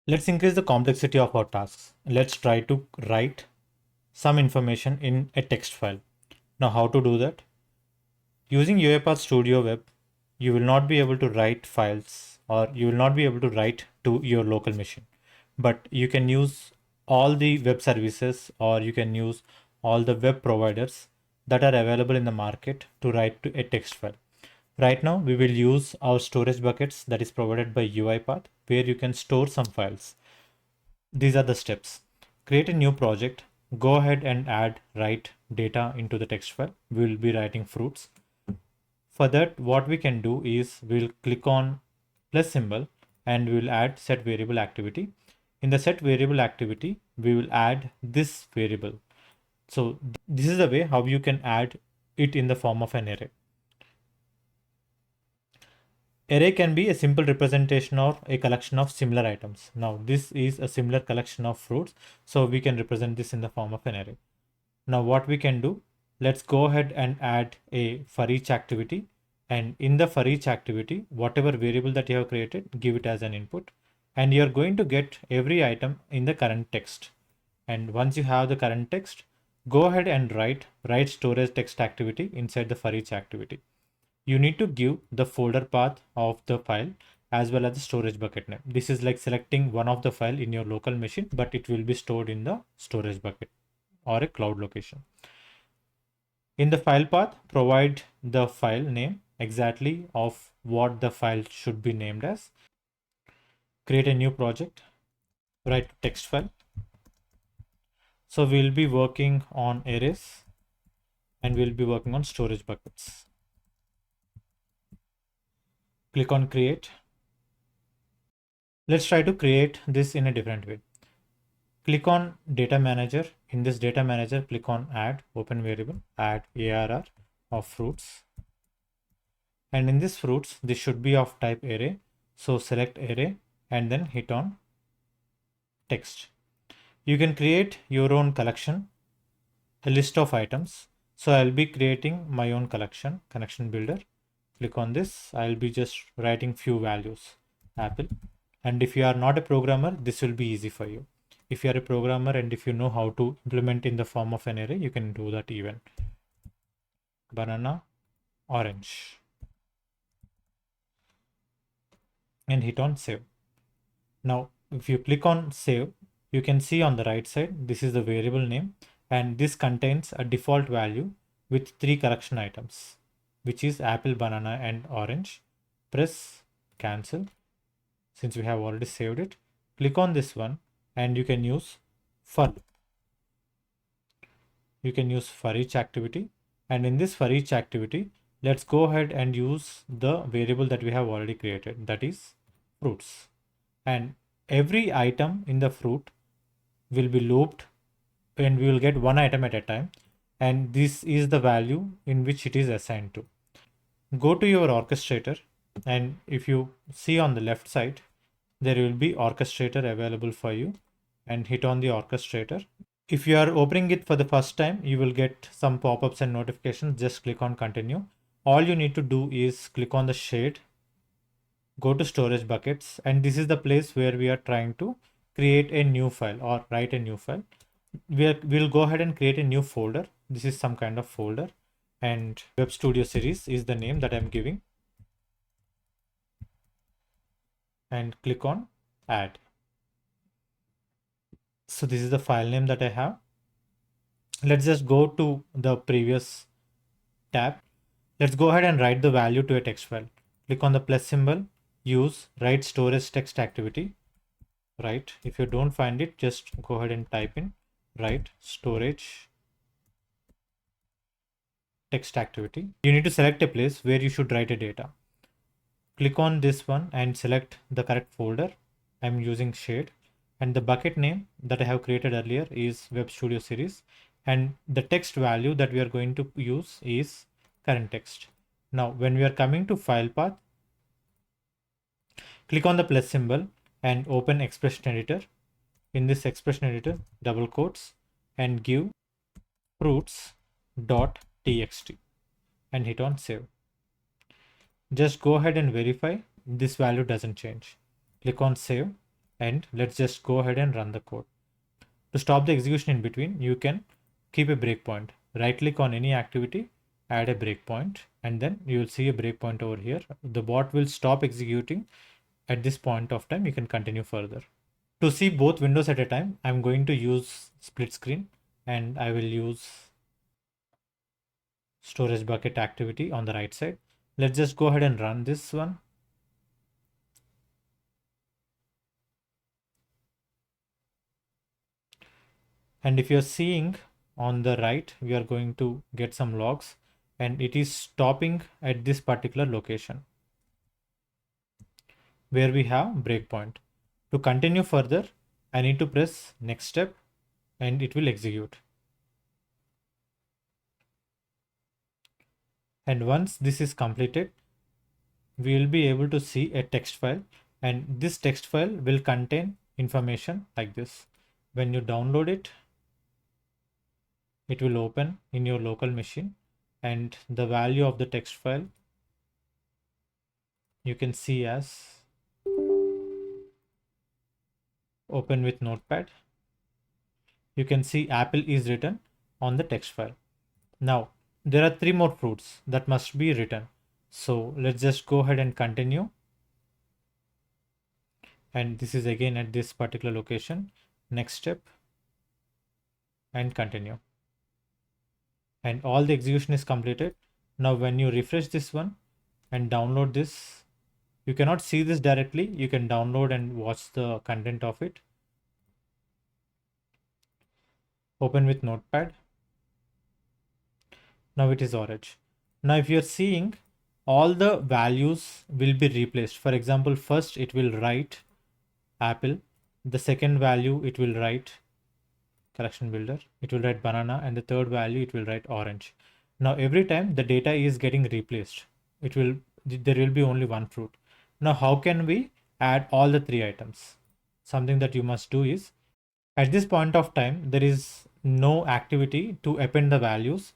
Let's increase the complexity of our tasks. Let's try to write some information in a text file. Now, how to do that? Using UiPath Studio Web, you will not be able to write files or you will not be able to write to your local machine. But you can use all the web services or you can use all the web providers that are available in the market to write to a text file. Right now, we will use our storage buckets that is provided by UiPath, where you can store some files. These are the steps. Create a new project. Go ahead and write data into the text file. We will be writing fruits. For that, what we can do is we'll click on plus symbol and we will add set variable activity. In the set variable activity, we will add this variable. So this is the way how you can add it in the form of an array. Array can be a simple representation of a collection of similar items. Now this is a similar collection of fruits, so we can represent this in the form of an array. Now what we can do, let's go ahead and add a for each activity, and in the for each activity, whatever variable that you have created, give it as an input, and you're going to get every item in the current text. And once you have the current text, go ahead and write storage text activity inside the for each activity. You need to give the folder path of the file as well as the storage bucket name. This is like selecting one of the file in your local machine, but it will be stored in the storage bucket or a cloud location. In the file path, provide the file name exactly of what the file should be named as. Create a new project, write text file. So we'll be working on arrays and we'll be working on storage buckets. Click on create. Let's try to create this in a different way. Click on data manager. In this data manager, click on add open variable, add ARR of fruits. And in this fruits, this should be of type array. So select array and then hit on text. You can create your own collection, a list of items. So I'll be creating my own collection builder. Click on this. I'll be just writing few values, apple. And if you are not a programmer, this will be easy for you. If you are a programmer and if you know how to implement in the form of an array, you can do that even. Banana, orange. And hit on save. Now, if you click on save, you can see on the right side, this is the variable name, and this contains a default value with 3 collection items, which is apple, banana, and orange. Press cancel. Since we have already saved it, click on this one and you can use for. You can use for each activity, and in this for each activity, let's go ahead and use the variable that we have already created, that is fruits. And every item in the fruit will be looped and we will get one item at a time, and this is the value in which it is assigned to. Go to your orchestrator, and if you see on the left side, there will be orchestrator available for you, and hit on the orchestrator. If you are opening it for the first time, you will get some pop-ups and notifications. Just click on continue. All you need to do is click on the shade, go to storage buckets, and this is the place where we are trying to create a new file or write a new file. We'll go ahead and create a new folder. This is some kind of folder, and Web Studio Series is the name that I'm giving, and click on add. So this is the file name that I have. Let's just go to the previous tab. Let's go ahead and write the value to a text file. Click on the plus symbol, use write storage text activity. Right. If you don't find it, just go ahead and type in write storage text activity. You need to select a place where you should write a data. Click on this one and select the correct folder. I'm using shade, and the bucket name that I have created earlier is Web Studio Series, and the text value that we are going to use is current text. Now, when we are coming to file path, click on the plus symbol and open expression editor. In this expression editor, double quotes and give fruits.txt and hit on save. Just go ahead and verify this value doesn't change. Click on save. and let's just go ahead and run the code. To stop the execution in between, you can keep a breakpoint. Right click on any activity, add a breakpoint, and then you will see a breakpoint over here. The bot will stop executing at this point of time. You can continue further. To see both windows at a time, I'm going to use split screen, and I will use storage bucket activity on the right side. Let's just go ahead and run this one. And if you're seeing on the right, we are going to get some logs, and it is stopping at this particular location where we have breakpoint. To continue further, I need to press next step and it will execute. And once this is completed, we will be able to see a text file, and this text file will contain information like this. When you download it, it will open in your local machine, and the value of the text file you can see as open with notepad. You can see apple is written on the text file. Now there are 3 more fruits that must be written. So let's just go ahead and continue. And this is again at this particular location. Next step and continue. And all the execution is completed. Now when you refresh this one and download this, you cannot see this directly. You can download and watch the content of it. Open with notepad. Now it is orange. Now if you're seeing, all the values will be replaced. For example, first it will write apple. The second value it will write collection builder. It will write banana, and the third value it will write orange. Now every time the data is getting replaced, there will be only one fruit. Now how can we add all the 3 items? Something that you must do is, at this point of time, there is no activity to append the values.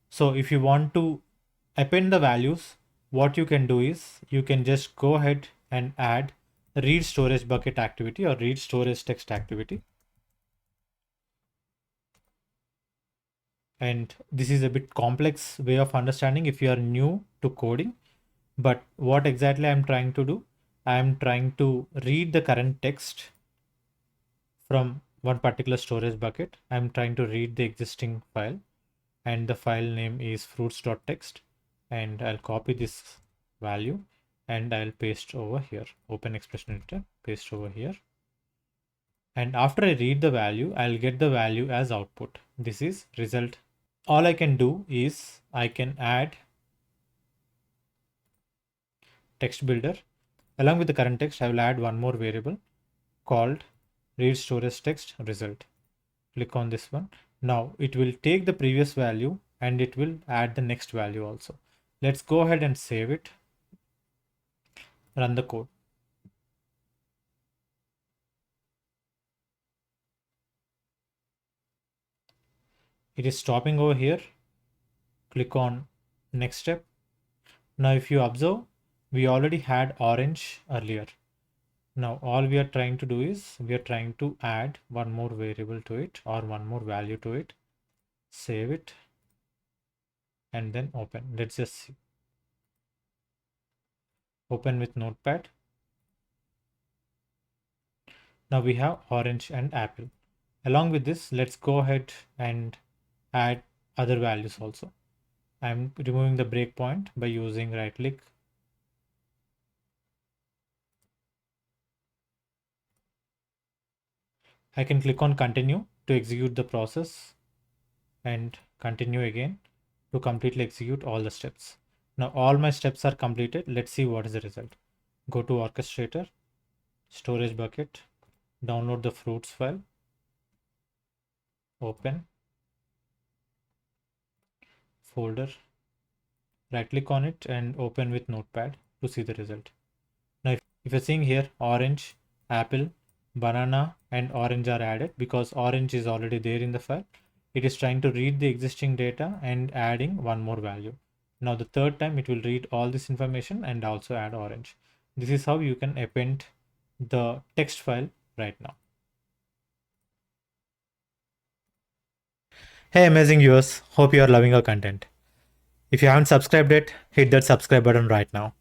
So if you want to append the values, what you can do is you can just go ahead and add read storage bucket activity or read storage text activity. And this is a bit complex way of understanding if you are new to coding. But what exactly I'm trying to do, I'm trying to read the current text from one particular storage bucket. I'm trying to read the existing file, and the file name is fruits.txt, and I'll copy this value and I'll paste over here. Open expression editor, paste over here. And after I read the value, I'll get the value as output. This is result. All I can do is I can add text builder. Along with the current text, I will add one more variable called read storage text result. Click on this one. Now it will take the previous value and it will add the next value also. Let's go ahead and save it. Run the code. It is stopping over here. Click on next step. Now if you observe, we already had orange earlier. Now all we are trying to do is we are trying to add one more variable to it or one more value to it. Save it and then open. Let's just see. Open with notepad. Now we have orange and apple. Along with this, let's go ahead and add other values also. I'm removing the breakpoint by using right click. I can click on continue to execute the process and continue again to completely execute all the steps. Now all my steps are completed. Let's see what is the result. Go to orchestrator, storage bucket, download the fruits file, open, folder, right click on it and open with notepad to see the result. Now if you're seeing here, orange, apple, banana and orange are added because orange is already there in the file. It is trying to read the existing data and adding one more value. Now the third time it will read all this information and also add orange. This is how you can append the text file right now. Hey, amazing viewers. Hope you are loving our content. If you haven't subscribed yet, hit that subscribe button right now.